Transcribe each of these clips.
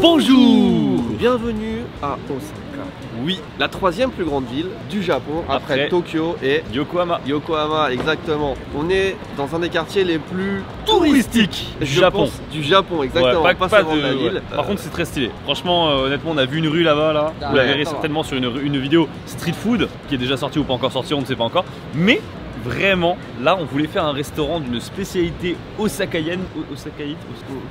Bonjour. Bienvenue à Osaka. Oui, la troisième plus grande ville du Japon après Tokyo et Yokohama. Yokohama, exactement. On est dans un des quartiers les plus touristiques du Japon. Du Japon, exactement. Ouais, pas seulement de la ville. Par contre, c'est très stylé. Franchement, honnêtement, on a vu une rue là-bas. Là. Vous la verrez certainement sur une vidéo street food qui est déjà sortie ou pas encore sortie, on ne sait pas encore. Mais vraiment, là, on voulait faire un restaurant d'une spécialité osakaïenne,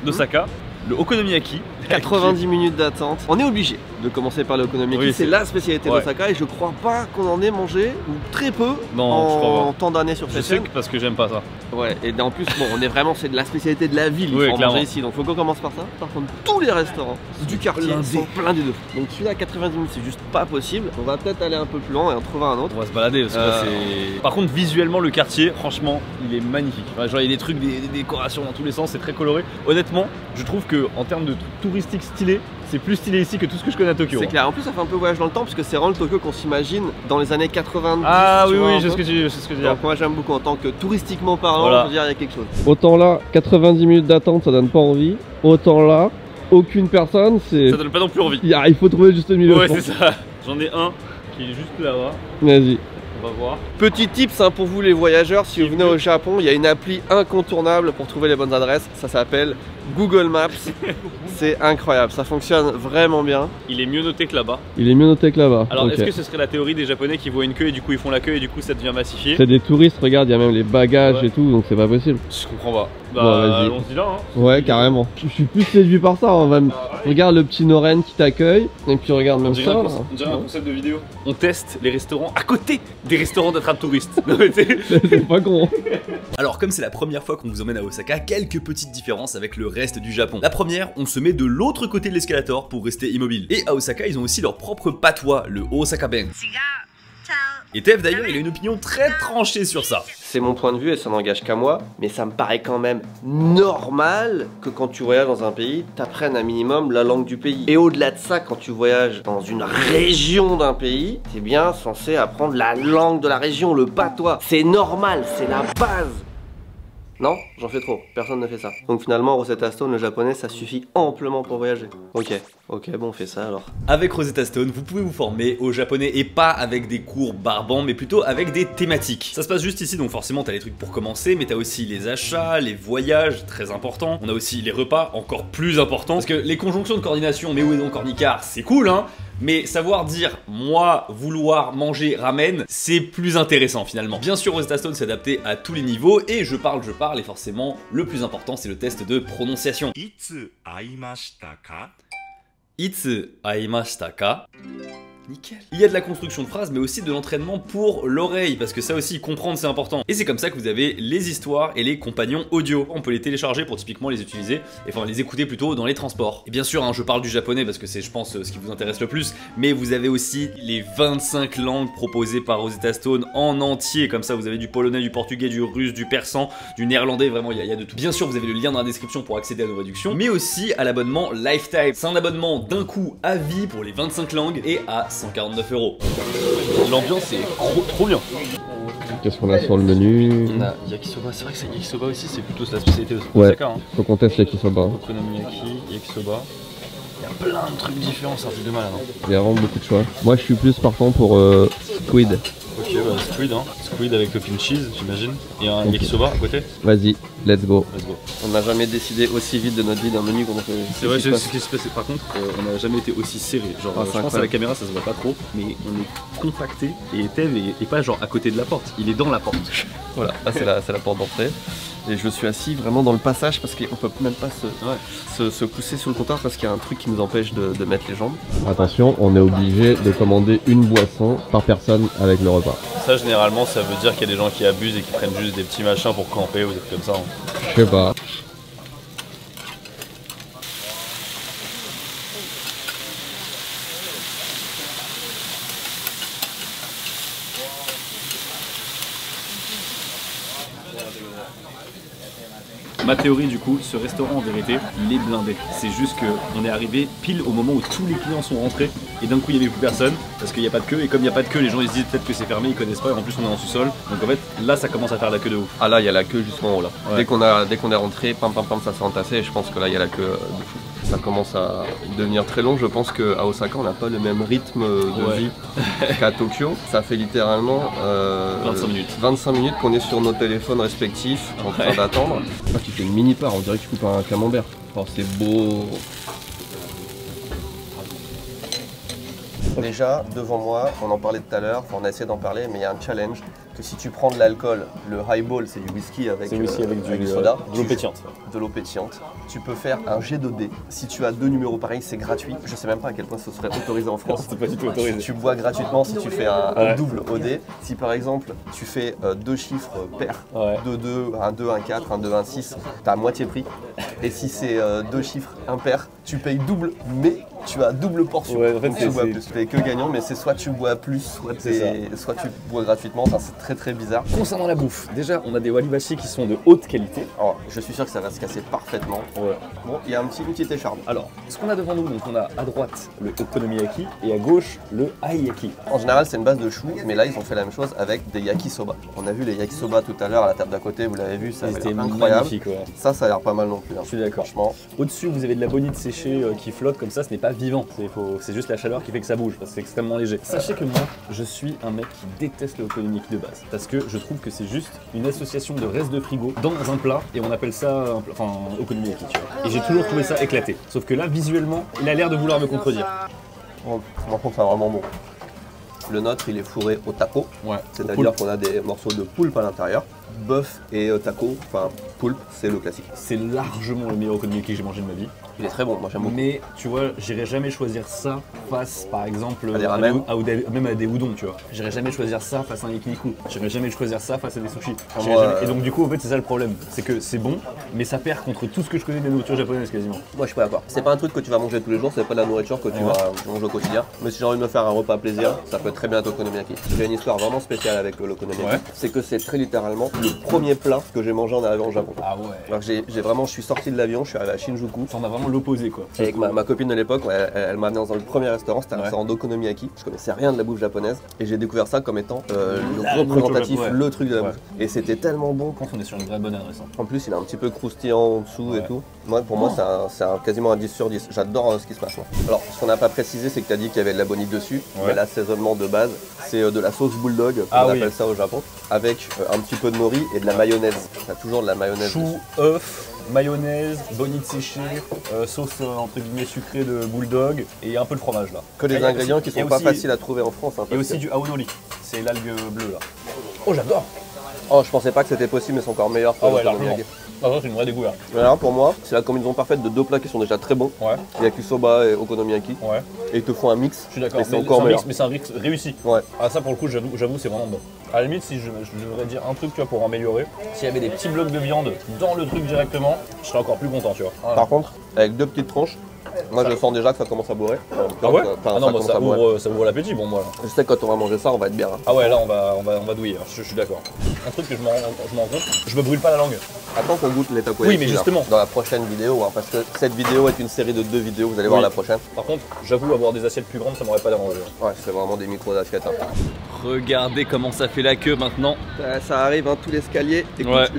d'Osaka, le okonomiyaki. 90 minutes d'attente. On est obligé de commencer par le okonomiyaki. Oui, c'est la spécialité d'Osaka et je crois pas qu'on en ait mangé, ou très peu, en tant d'années sur cette chaîne. Je sais parce que j'aime pas ça. Ouais, et en plus, bon, on est vraiment, c'est de la spécialité de la ville, il faut en manger ici. Donc faut qu'on commence par ça. Par contre, tous les restaurants du quartier sont blindés de fou. Donc celui-là, 90 minutes, c'est juste pas possible. On va peut-être aller un peu plus loin et en trouver un autre. On va se balader parce que là, c'est... Par contre, visuellement, le quartier, franchement, il est magnifique. Genre, il y a des trucs, des décorations dans tous les sens, c'est très coloré. Honnêtement, je trouve que en termes de touristique stylé, c'est plus stylé ici que tout ce que je connais à Tokyo. C'est clair, en plus ça fait un peu voyage dans le temps parce que c'est vraiment le Tokyo qu'on s'imagine dans les années 90. Ah oui, oui, c'est ce que je dis. Donc moi j'aime beaucoup en tant que touristiquement parlant, je veux dire il y a quelque chose. Autant là, 90 minutes d'attente ça donne pas envie, autant là, aucune personne, c'est... Ça donne pas non plus envie. Il faut trouver juste le milieu. Ouais, c'est ça. J'en ai un qui est juste là-bas. Vas-y. On va voir. Petit tips hein, pour vous les voyageurs, si vous venez au Japon, il y a une appli incontournable pour trouver les bonnes adresses, ça s'appelle Google Maps. C'est incroyable, ça fonctionne vraiment bien. Il est mieux noté que là-bas. Il est mieux noté que là-bas. Alors est-ce que ce serait la théorie des Japonais qui voient une queue et du coup ils font la queue et du coup ça devient massifié? C'est des touristes, regarde, il y a même les bagages et tout, donc c'est pas possible. Je comprends pas. Bah bon, allons-y là hein. Ouais carrément. Je suis plus séduit par ça, regarde le petit Noren qui t'accueille, et puis regarde même ça. On dirait un concept de vidéo. On teste les restaurants à côté des restaurants d'attrape touristes. C'est pas con. Alors comme c'est la première fois qu'on vous emmène à Osaka, quelques petites différences avec le reste du Japon. La première, on se met de l'autre côté de l'escalator pour rester immobile. Et à Osaka, ils ont aussi leur propre patois, le Osaka Ben. Et Tev d'ailleurs, il a une opinion très tranchée sur ça. C'est mon point de vue et ça n'engage qu'à moi, mais ça me paraît quand même normal que quand tu voyages dans un pays, t'apprennes un minimum la langue du pays. Et au-delà de ça, quand tu voyages dans une région d'un pays, t'es bien censé apprendre la langue de la région, le patois. C'est normal, c'est la base. Non, j'en fais trop, personne ne fait ça. Donc finalement, Rosetta Stone, le japonais, ça suffit amplement pour voyager. Ok, bon, on fait ça alors. Avec Rosetta Stone, vous pouvez vous former au japonais et pas avec des cours barbants, mais plutôt avec des thématiques. Ça se passe juste ici, donc forcément t'as les trucs pour commencer, mais t'as aussi les achats, les voyages, très important. On a aussi les repas, encore plus importants. Parce que les conjonctions de coordination, mais où est donc Ornicar, c'est cool hein. Mais savoir dire moi vouloir manger ramen, c'est plus intéressant finalement. Bien sûr Rosetta Stone s'est adapté à tous les niveaux et je parle et forcément le plus important c'est le test de prononciation. Itsu aimashita ka? Itsu aimashita ka? Nickel. Il y a de la construction de phrases mais aussi de l'entraînement pour l'oreille parce que ça aussi comprendre c'est important. Et c'est comme ça que vous avez les histoires et les compagnons audio. On peut les télécharger pour typiquement les utiliser, enfin les écouter plutôt dans les transports. Et bien sûr hein, je parle du japonais parce que c'est je pense ce qui vous intéresse le plus, mais vous avez aussi les 25 langues proposées par Rosetta Stone en entier. Comme ça vous avez du polonais, du portugais, du russe, du persan, du néerlandais, vraiment il y a de tout. Bien sûr vous avez le lien dans la description pour accéder à nos réductions, mais aussi à l'abonnement Lifetime. C'est un abonnement d'un coup à vie pour les 25 langues et à 149 €. L'ambiance est trop bien. Qu'est-ce qu'on a sur le menu? On a yakisoba, c'est vrai que yakisoba aussi c'est plutôt la spécialité de Osaka. Ouais, faut qu'on teste yakisoba. Okonomiyaki, yakisoba. Il y a plein de trucs différents, c'est un truc de malade. Il y a vraiment beaucoup de choix. Moi je suis plus partant pour squid. Ok, bah squid hein. Squid avec topping cheese j'imagine. Et un yakisoba à côté. Vas-y, let's go. On n'a jamais décidé aussi vite de notre vie d'un menu qu'on fait. C'est vrai, ce qui se passe. Par contre, on n'a jamais été aussi serré. Genre, je pense à la caméra, ça se voit pas trop, mais on est compacté. Et Tev est pas genre à côté de la porte, il est dans la porte. Voilà, là c'est la porte d'entrée. Et je suis assis vraiment dans le passage parce qu'on peut même pas se pousser sur le comptoir parce qu'il y a un truc qui nous empêche de mettre les jambes. Attention, on est obligé de commander une boisson par personne avec le repas. Ça généralement ça veut dire qu'il y a des gens qui abusent et qui prennent juste des petits machins pour camper ou des trucs comme ça. Hein. Je sais pas. Ma théorie du coup, ce restaurant en vérité, il est blindé. C'est juste qu'on est arrivé pile au moment où tous les clients sont rentrés et d'un coup il n'y avait plus personne parce qu'il n'y a pas de queue et comme il n'y a pas de queue, les gens ils se disent peut-être que c'est fermé, ils connaissent pas et en plus on est en sous-sol. Donc en fait là ça commence à faire la queue de ouf. Ah là il y a la queue jusqu'en haut là. Ouais. Dès qu'on est rentré, pam pam pam ça s'est entassé et je pense que là il y a la queue de fou. Ça commence à devenir très long. Je pense qu'à Osaka, on n'a pas le même rythme de vie qu'à Tokyo. Ça fait littéralement 25 minutes qu'on est sur nos téléphones respectifs en train d'attendre. Ah, tu fais une mini part, on dirait que tu coupes un camembert. Oh, c'est beau. Déjà, devant moi, on en parlait tout à l'heure, on a essayé d'en parler, mais il y a un challenge que si tu prends de l'alcool, le highball, c'est du whisky avec du soda, de l'eau pétillante. De l'eau pétillante. Tu peux faire un jet de dés. Si tu as 2 numéros pareils, c'est gratuit. Je sais même pas à quel point ce serait autorisé en France. C'est pas du tout autorisé. Tu bois gratuitement si tu fais un double au dé. Si par exemple, tu fais 2 chiffres pairs, 2-2, 1-2, 1-4, 1-2, 1-6, t'as à moitié prix. Et si c'est 2 chiffres impairs, tu payes double, mais tu as double portion. Ouais, en fait, tu bois plus. Tu payes que gagnant, mais c'est soit tu bois plus, soit tu bois gratuitement. Enfin, c'est très très bizarre. Concernant la bouffe, déjà on a des walibashi qui sont de haute qualité. Alors, je suis sûr que ça va se casser parfaitement. Ouais. Bon, il y a une petite écharpe. Alors, ce qu'on a devant nous, donc on a à droite le okonomiyaki et à gauche le aiyaki. En général, c'est une base de choux, mais là ils ont fait la même chose avec des yakisoba. On a vu les yakisoba tout à l'heure à la table d'à côté, vous l'avez vu, ça a l'air incroyable. Ouais. Ça a l'air pas mal non plus. Hein. Je suis d'accord. Franchement. Au-dessus, vous avez de la bonite séchée qui flotte comme ça, ce n'est pas vivant. C'est juste la chaleur qui fait que ça bouge, parce que c'est extrêmement léger. Sachez que moi, je suis un mec qui déteste le okonomiyaki de base, parce que je trouve que c'est juste une association de restes de frigo dans un plat, et on appelle ça okonomiyaki, tu vois. Et j'ai toujours trouvé ça éclaté. Sauf que là, visuellement, il a l'air de vouloir me contredire. Bon, par contre, c'est vraiment bon. Le nôtre, il est fourré au taco, c'est-à-dire qu'on a des morceaux de poulpe à l'intérieur. Bœuf et taco, enfin poulpe, c'est le classique. C'est largement le meilleur okonomiyaki que j'ai mangé de ma vie. Il est très bon, moi j'aime beaucoup. Mais tu vois, j'irai jamais choisir ça face, par exemple, à des ramen, même à des udon, tu vois. J'irai jamais choisir ça face à un yakiniku. J'irai jamais choisir ça face à des sushis. Et donc du coup, en fait, c'est ça le problème. C'est que c'est bon, mais ça perd contre tout ce que je connais de la nourriture japonaise quasiment. Moi je suis pas d'accord. C'est pas un truc que tu vas manger tous les jours, c'est pas de la nourriture que tu vas manger au quotidien. Mais si j'ai envie de me faire un repas plaisir, ça peut très bien être okonomiyaki. J'ai une histoire vraiment spéciale avec l'okonomiyaki. C'est que c'est très littéralement le premier plat que j'ai mangé en arrivant au Japon. Ah ouais. Alors je suis sorti de l'avion, je suis arrivé à Shinjuku. On a vraiment l'opposé quoi. Avec ma copine de l'époque, elle m'a amené dans le premier restaurant, c'était un restaurant d'okonomiyaki. Je connaissais rien de la bouffe japonaise et j'ai découvert ça comme étant le représentatif, le truc de la bouffe. Et c'était tellement bon. Je pense qu'on est sur une vraie bonne adresse. En plus, il est un petit peu croustillant en dessous et tout. Pour moi, c'est quasiment un 10 sur 10. J'adore ce qui se passe. Moi. Alors, ce qu'on n'a pas précisé, c'est que tu as dit qu'il y avait de la bonite dessus. Mais l'assaisonnement de base, c'est de la sauce bulldog, on appelle ça au Japon, avec un petit peu de nori et de la mayonnaise. Tu as toujours de la mayonnaise. Chou, œuf, mayonnaise, bonite séchée, sauce entre guillemets sucrée de bulldog et un peu de fromage là. Que des ingrédients qui sont pas faciles à trouver en France. Hein, et aussi du aonori, c'est l'algue bleue là. Oh j'adore. Oh je pensais pas que c'était possible mais c'est encore meilleur que l'okonomiyaki. C'est une vraie découverte. Alors pour moi, c'est la combinaison parfaite de deux plats qui sont déjà très bons. Yakisoba et okonomiyaki. Et ils te font un mix. Je suis d'accord. C'est encore meilleur. Mais c'est un mix réussi. Ah ça pour le coup j'avoue c'est vraiment bon. À la limite si je devrais dire un truc tu vois pour améliorer, s'il y avait des petits blocs de viande dans le truc directement, je serais encore plus content tu vois. Par contre, avec deux petites tranches, moi je sens déjà que ça commence à bourrer. Ah ouais? Ah non, ça ouvre l'appétit pour moi là. Je sais que quand on va manger ça, on va être bien. Hein. Ah ouais, là on va douiller, je suis d'accord. Un truc que je me rends compte, je me brûle pas la langue. Attends qu'on goûte les takoyaki. Oui, mais justement. Dans la prochaine vidéo, hein, parce que cette vidéo est une série de 2 vidéos, vous allez voir la prochaine. Par contre, j'avoue, avoir des assiettes plus grandes, ça m'aurait pas dérangé. Ouais, c'est vraiment des micros d'assiettes. Hein. Regardez comment ça fait la queue maintenant. Ça arrive, hein, tout l'escalier. Écoute,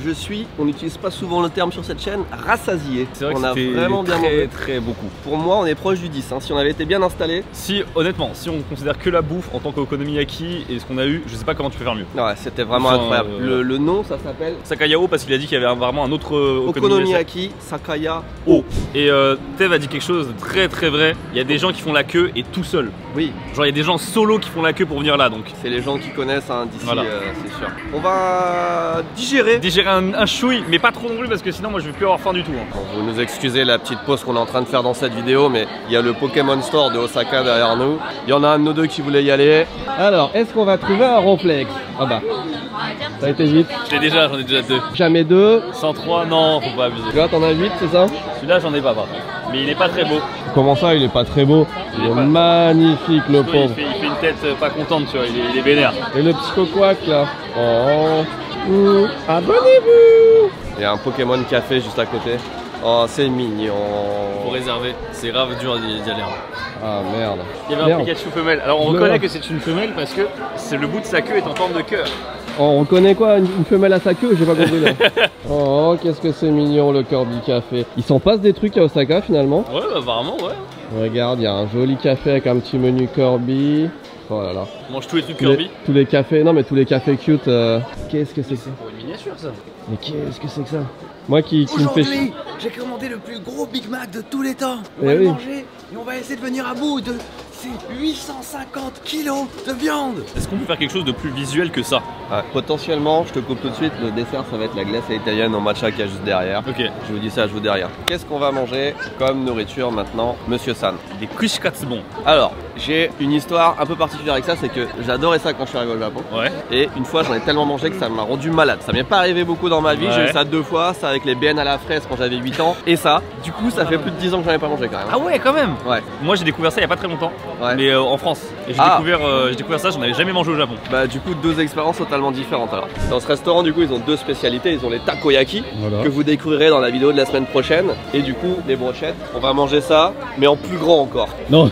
on n'utilise pas souvent le terme sur cette chaîne, rassasié. C'est vrai on que a vraiment bien mangé. Très beaucoup. Pour moi, on est proche du 10. Hein. Si on avait été bien installé. Si, honnêtement, si on considère que la bouffe en tant qu'okonomiyaki et ce qu'on a eu, je sais pas comment tu peux faire mieux. Ouais, c'était vraiment incroyable. Le nom, ça s'appelle Sakayao parce qu'il a dit qu'il y avait vraiment un autre okonomiyaki Sakaya O. Et Tev a dit quelque chose de très très vrai. Il y a des gens qui font la queue et tout seul. Oui. Genre il y a des gens solo qui font la queue pour venir là donc. C'est les gens qui connaissent hein, d'ici, c'est sûr. On va digérer. Digérer un chouï, mais pas trop non plus parce que sinon moi je vais plus avoir faim du tout. Hein. Bon, vous nous excusez la petite pause qu'on est en train de faire dans cette vidéo, mais il y a le Pokémon Store de Osaka derrière nous. Il y en a un de nous deux qui voulait y aller. Alors, est-ce qu'on va trouver un Ronflex? Ah bah, ça a été vite. J'en ai déjà 2. Jamais 2. 103, non, faut pas abuser. Là, t'en as 8, c'est ça? Celui-là, j'en ai pas par contre. Mais il est pas très beau. Comment ça, il est pas très beau? Il est magnifique, le pauvre. Il fait une tête pas contente, tu vois, il est vénère. Et le petit coquac là. Oh. Abonnez-vous. Il y a un Pokémon café juste à côté. Oh, c'est mignon. Faut réserver, c'est grave dur d'y aller. Ah merde. Il y avait un Pikachu femelle. Alors on reconnaît que c'est une femelle parce que le bout de sa queue est en forme de cœur. Oh, on connaît quoi, une femelle à sa queue, j'ai pas compris là. Oh, qu'est-ce que c'est mignon le Corby Café. Il s'en passe des trucs à Osaka finalement. Ouais, bah, apparemment, ouais. Regarde, il y a un joli café avec un petit menu Corby. Oh là là. On mange tous les trucs Kirby. Tous les cafés, non mais tous les cafés cute. Qu'est-ce que c'est que ça? Pour une miniature, ça. Mais qu'est-ce que c'est que ça? Moi qui me fait... Aujourd'hui, j'ai commandé le plus gros Big Mac de tous les temps. On Eh va le oui. manger et on va essayer de venir à bout de ces 850 kilos de viande. Est-ce qu'on peut faire quelque chose de plus visuel que ça? Potentiellement, je te coupe tout de suite, le dessert ça va être la glace italienne en matcha qu'il y a juste derrière. Ok. Je vous dis ça, je vous derrière. Qu'est-ce qu'on va manger comme nourriture maintenant, Monsieur San? Des kushikatsu bon. Alors, j'ai une histoire un peu particulière avec ça, c'est que j'adorais ça quand je suis arrivé au Japon. Ouais. Et une fois, j'en ai tellement mangé que ça m'a rendu malade. Ça m'est pas arrivé beaucoup dans ma vie, j'ai Ouais. eu ça 2 fois, ça avec les BN à la fraise quand j'avais 8 ans, et ça. Du coup, ça fait plus de 10 ans que j'en ai pas mangé quand même. Ah ouais, quand même. Ouais. Moi j'ai découvert ça il y a pas très longtemps, Ouais. mais en France. Et j'ai découvert ça, j'en avais jamais mangé au Japon. Bah du coup 2 expériences totalement différentes alors. Dans ce restaurant du coup ils ont 2 spécialités, ils ont les takoyaki que vous découvrirez dans la vidéo de la semaine prochaine et du coup les brochettes, on va manger ça mais en plus grand encore. Non,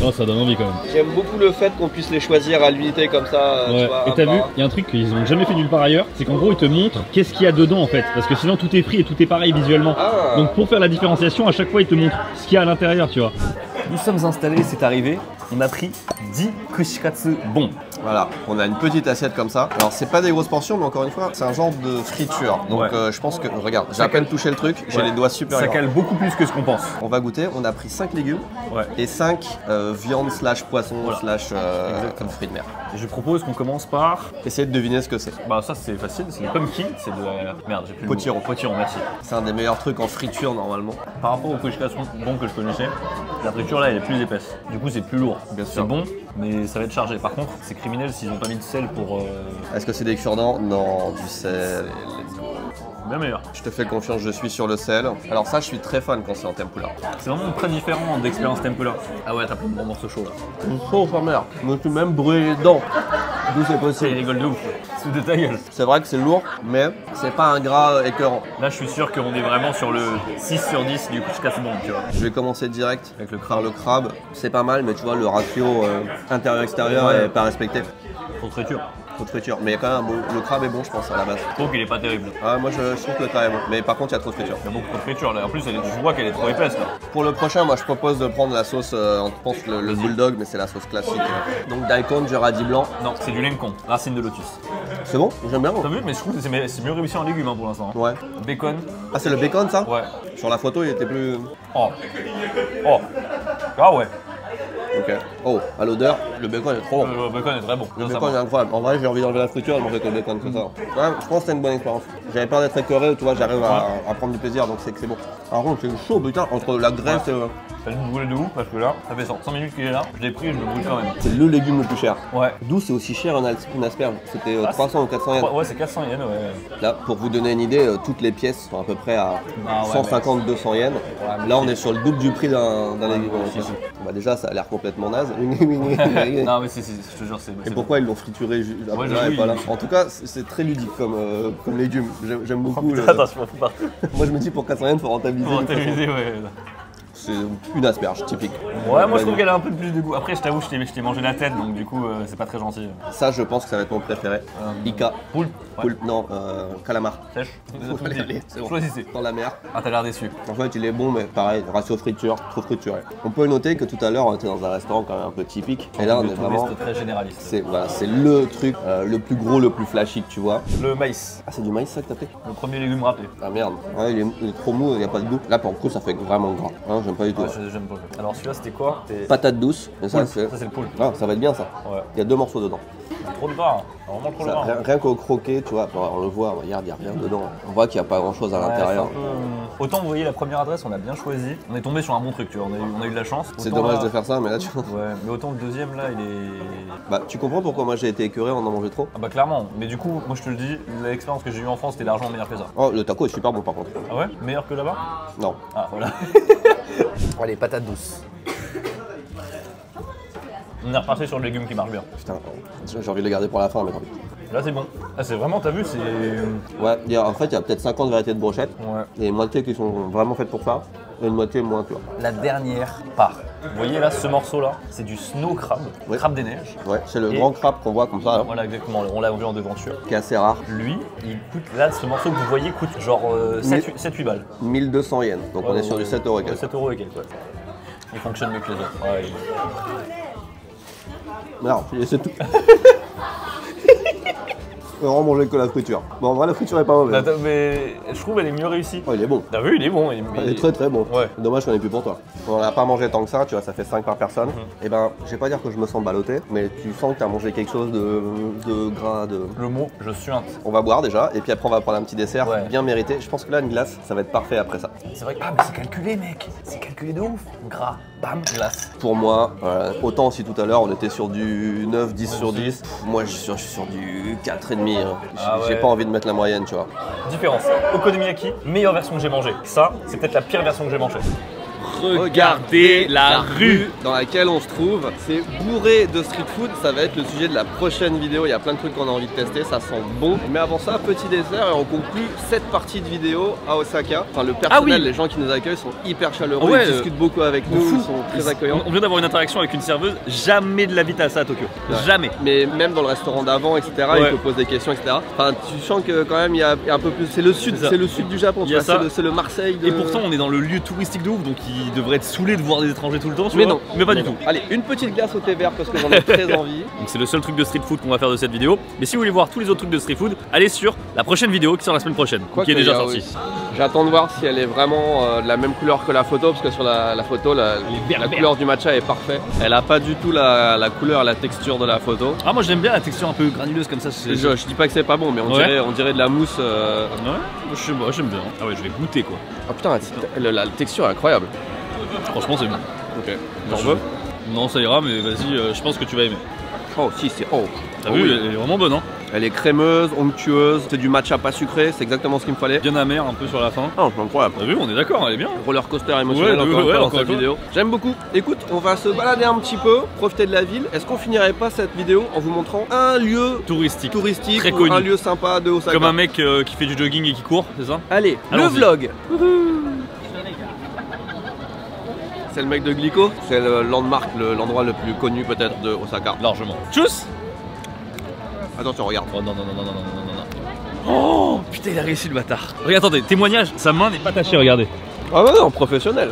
non, ça donne envie quand même. J'aime beaucoup le fait qu'on puisse les choisir à l'unité comme ça. tu vois, Et un t'as par vu, un. il y a un truc qu'ils ont jamais fait nulle part ailleurs, c'est qu'en gros ils te montrent qu'est-ce qu'il y a dedans en fait, parce que sinon tout est pris et tout est pareil visuellement. Ah. Donc pour faire la différenciation, à chaque fois ils te montrent ce qu'il y a à l'intérieur, tu vois. Nous sommes installés, c'est arrivé. On a pris 10 kushikatsu bon. Voilà, on a une petite assiette comme ça. Alors c'est pas des grosses portions mais encore une fois c'est un genre de friture. Donc Ouais. je pense que, regarde, j'ai à peine touché le truc, j'ai les doigts super Ça grands. cale beaucoup plus que ce qu'on pense. On va goûter, on a pris 5 légumes Ouais. et 5 viandes slash poisson Voilà. slash fruits de mer. Et je propose qu'on commence par. Essayez de deviner ce que c'est. Bah ça c'est facile, c'est le pumpkin, c'est de la. Merde, j'ai plus le mot. Potiron. Potiron, merci. C'est un des meilleurs trucs en friture normalement. Par rapport au kushikatsu bon que je connaissais, la friture là elle est plus épaisse. Du coup c'est plus lourd. Bien C'est sûr. bon, mais ça va être chargé. Par contre, c'est criminel s'ils ont pas mis de sel pour. Est-ce que c'est des cure-dents? Non, du sel. Bien meilleur. Je te fais confiance, je suis sur le sel. Alors ça, je suis très fan quand c'est en tempura. C'est vraiment très différent d'expérience tempura. Ah ouais, t'as plein de bons morceaux chauds là. Oh, sa mère. Je me suis même brûlé les dents. D'où c'est Il possible. rigole de ouf. Sous de ta gueule. C'est vrai que c'est lourd, mais c'est pas un gras écœurant. Là, je suis sûr qu'on est vraiment sur le 6 sur 10 du kushikatsu bon, tu vois. Je vais commencer direct Avec le par le crabe. C'est pas mal, mais tu vois, le ratio intérieur-extérieur Ouais. est pas respecté. Trop de friture. Trop de friture. Mais il y a quand même un bon... Le crabe est bon, je pense, à la base. Je trouve qu'il est pas terrible. Ah, moi, je trouve que le crabe est bon. Mais par contre, il y a trop de friture. Il y a beaucoup trop de friture là. En plus, je vois qu'elle est trop épaisse là. Pour le prochain, moi je propose de prendre la sauce, on pense le bulldog, mais c'est la sauce classique. Donc daikon, du radis blanc. Non, c'est du lenkon, racine de lotus. C'est bon? J'aime bien. T'as vu? Mais je trouve que c'est mieux réussi en légumes hein, pour l'instant. hein. Ouais. Bacon. Ah, c'est le bacon ça? Ouais. Sur la photo, il était plus. Oh. Oh. Ah ouais. Ok. Oh, à l'odeur, le bacon est trop bon. Le bacon est très bon. Le Ça, ça bacon est va. incroyable. En vrai, j'ai envie d'enlever la friture et de manger que le bacon, c'est ça. Ouais, je pense que c'était une bonne expérience. J'avais peur d'être écœuré, tu vois, j'arrive à prendre du plaisir, donc c'est que c'est bon. Par contre, c'est chaud, putain, entre la graisse et. Ça me brûle de ouf parce que là, ça fait 100 minutes qu'il est là. Je l'ai pris et je me brûle quand même. C'est le légume le plus cher. Ouais. D'où c'est aussi cher une asperge. C'était 300 ou 400 yens. Ouais, c'est 400 yens, ouais. Là, pour vous donner une idée, toutes les pièces sont à peu près à Ah ouais, 150-200 yens. mais Là, on est sur le double du prix d'un légume. si, si. Bah, déjà, ça a l'air complètement naze. Non, mais si, je te jure, c'est. Et pourquoi ils l'ont frituré Ouais, là j'avoue, et pas là? il- En tout cas, c'est très ludique comme légume. J'aime beaucoup. Attends, je m'en fous pas. Moi, je me dis pour 400 yens, faut rentabiliser. Pour de toute façon. rentabiliser, ouais. C'est une asperge typique. Ouais, moi je trouve qu'elle a un peu plus de goût. Après, je t'avoue, je t'ai mangé la tête, donc du coup, c'est pas très gentil. Ça, je pense que ça va être mon préféré. Ika. Poulpe. Ouais. Poulpe, non, calamar. Sèche. Allez, c'est bon. Choisissez. Dans la mer. Ah, t'as l'air déçu. En fait, il est bon, mais pareil, ratio friture, trop frituré. On peut noter que tout à l'heure, on était dans un restaurant quand même un peu typique. Et là, on est vraiment. C'est très généraliste. C'est voilà, c'est le truc le plus gros, le plus flashy que tu vois. Le maïs, Ah, c'est du maïs ça que t'as fait? le premier légume râpé. Ah merde, ouais, il est trop mou, il n'y a pas de goût. Là, pour le coup, ça fait vraiment gras. Hein, j'aime pas du tout. Ouais, j'aime pas. Alors celui-là, c'était quoi? Patate douce, et ça, Poulpe. c'est. Ça, c'est le poulpe. Ah, ça va être bien ça. Ouais. Il y a 2 morceaux dedans. Trop de gras. hein. Vraiment trop de Ça, gras. rien qu'au croquet, tu vois, on le voit, regarde, il n'y a rien dedans. On voit qu'il n'y a pas grand chose à Ouais, l'intérieur. c'est un peu- Autant vous voyez la première adresse, on a bien choisi. On est tombé sur un bon truc, tu vois. On a eu de la chance. C'est Autant dommage là- de faire ça, mais là, tu vois. Ouais, mais autant le deuxième là, il est. Bah, tu comprends pourquoi moi j'ai été écœuré, on en mangeait trop? Ah bah clairement. Mais du coup, moi je te le dis, l'expérience que j'ai eue en France, c'était largement meilleure que ça. Oh, le taco est super bon par contre. Ah ouais? Meilleur que là-bas? Non. Ah voilà. Allez, patate douce. On est reparti sur le légume qui marche bien. Putain, j'ai envie de le garder pour la fin, mais tant pis. Là c'est bon. Ah c'est vraiment, t'as vu, c'est. Ouais, en fait, il y a peut-être 50 variétés de brochettes. Ouais. Il y a une moitié qui sont vraiment faites pour ça, et une moitié moins, tu vois. La dernière part. Vous voyez là, ce morceau là, c'est du snow crab, crabe des neiges. Ouais, c'est le grand crabe qu'on voit comme ça. Là. Voilà, exactement, on l'a vu en devanture. Qui est assez rare. Lui, il coûte, là, ce morceau que vous voyez coûte genre 7-8 balles. 1200 yens, donc on est sur du 7 € et quelques. 7 € et quelques, ouais. Il fonctionne mieux que les autres. Ouais, Non, c'est tout. Vraiment manger que la friture. Bon, en vrai, la friture est pas mauvaise. Attends, mais je trouve qu'elle est mieux réussie. Oh, il est bon. T'as vu, il est bon. Il est très très bon. Ouais. Dommage qu'on ait plus pour toi. On n'a pas mangé tant que ça, tu vois, ça fait 5 par personne. Et ben, je vais pas dire que je me sens ballotté, mais tu sens que tu as mangé quelque chose de gras, de. Le mot, je suinte. On va boire déjà, et puis après on va prendre un petit dessert bien mérité. Je pense que là, une glace, ça va être parfait après ça. C'est vrai que mais c'est calculé, mec. C'est calculé de ouf. Gras, bam, glace. Pour moi, autant si tout à l'heure on était sur du 9, 10 sur 10, moi je suis sur du 4,5. J'ai pas envie de mettre la moyenne, tu vois. Différence. Okonomiyaki, meilleure version que j'ai mangée. Ça, c'est peut-être la pire version que j'ai mangée. Regardez la rue dans laquelle on se trouve. C'est bourré de street food. Ça va être le sujet de la prochaine vidéo. Il y a plein de trucs qu'on a envie de tester. Ça sent bon. Mais avant ça, petit dessert et on conclut cette partie de vidéo à Osaka. Enfin, le personnel, les gens qui nous accueillent sont hyper chaleureux. Ils discutent beaucoup avec nous. Ils sont très accueillants. On vient d'avoir une interaction avec une serveuse. Jamais de la vie t'as ça à Tokyo. Jamais. Mais même dans le restaurant d'avant, etc. Ils te posent des questions, etc. Enfin, tu sens que quand même il y a un peu plus. C'est le sud. C'est le sud du Japon. C'est le Marseille. Et pourtant, on est dans le lieu touristique de ouf. Donc il devrait être saoulé de voir des étrangers tout le temps, mais non, mais pas du tout. Allez, une petite glace au thé vert parce que j'en ai très envie. Donc c'est le seul truc de street food qu'on va faire de cette vidéo. Mais si vous voulez voir tous les autres trucs de street food, allez sur la prochaine vidéo qui sort la semaine prochaine, qui est déjà sortie. J'attends de voir si elle est vraiment de la même couleur que la photo, parce que sur la photo, la couleur du matcha est parfaite. Elle a pas du tout la couleur, la texture de la photo. Ah, moi j'aime bien la texture un peu granuleuse comme ça. Je dis pas que c'est pas bon, mais on dirait de la mousse. Ouais, j'aime bien. Ah ouais, je vais goûter quoi. Ah putain, la texture est incroyable. Franchement, c'est bon. Ok. T'en veux? Non, ça ira, mais vas-y, je pense que tu vas aimer. Oh, si, c'est. Oh. T'as vu, elle est vraiment bonne, hein? Elle est crémeuse, onctueuse, c'est du matcha pas sucré, c'est exactement ce qu'il me fallait. Bien amer un peu sur la fin. Ah, c'est incroyable. T'as vu, on est d'accord, elle est bien. Roller coaster émotionnel encore dans cette vidéo. J'aime beaucoup. Écoute, on va se balader un petit peu, profiter de la ville. Est-ce qu'on finirait pas cette vidéo en vous montrant un lieu touristique très connu, un lieu sympa de Osaka? Comme un mec qui fait du jogging et qui court, c'est ça? Allez, le vlog. C'est le mec de Glico, c'est le landmark, l'endroit le plus connu peut-être de Osaka. Largement. Tchuss! Attention, regarde. Oh non. Oh putain, il a réussi le bâtard. Regarde, attendez, témoignage, sa main n'est pas tachée, regardez. Ah ouais, non, professionnel.